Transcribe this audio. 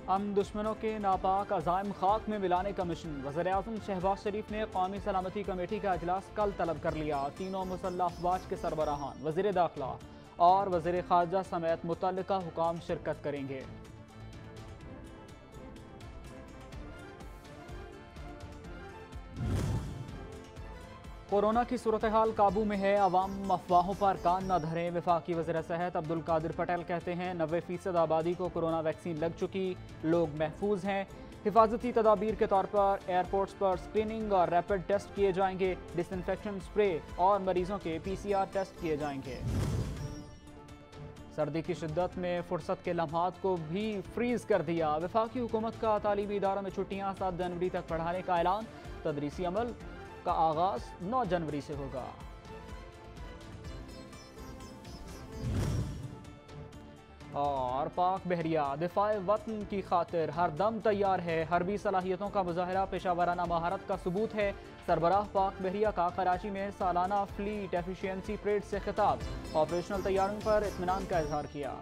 हम दुश्मनों के नापाक अज़ाइम खाक में मिलाने का मिशन। वज़ीर-ए-आज़म शहबाज शरीफ ने कौमी सलामती कमेटी का इजलास कल तलब कर लिया। तीनों मुसल्लह अफवाज के सरबराहान, वज़ीर दाखिला और वज़ीर ख़ारजा समेत मुतल्लिका हुकाम शिरकत करेंगे। कोरोना की सूरत हाल काबू में है, अवाम अफवाहों पर कान न धरें। वफाकी वज़ीर सेहत अब्दुल कादिर पटेल कहते हैं 90% आबादी को कोरोना वैक्सीन लग चुकी, लोग महफूज हैं। हिफाजती तदाबीर के तौर पर एयरपोर्ट्स पर स्क्रीनिंग और रैपिड टेस्ट किए जाएंगे। डिसइंफेक्शन स्प्रे और मरीजों के PCR टेस्ट किए जाएंगे। सर्दी की शिद्दत में फुर्सत के लम्हात को भी फ्रीज कर दिया। वफाकी हुकूमत का तालीमी इदारों में छुट्टियां 7 जनवरी तक बढ़ाने का ऐलान। तदरीसी अमल का आगाज 9 जनवरी से होगा। और पाक बहरिया दिफाए वतन की खातिर हर दम तैयार है। हरबी सलाहियतों का मुजाहरा पेशावराना महारत का सबूत है। सरबराह पाक बहरिया का कराची में सालाना फ्लीट एफिशिएंसी परेड से खिताब। ऑपरेशनल तैयारियों पर इत्मीनान का इजहार किया।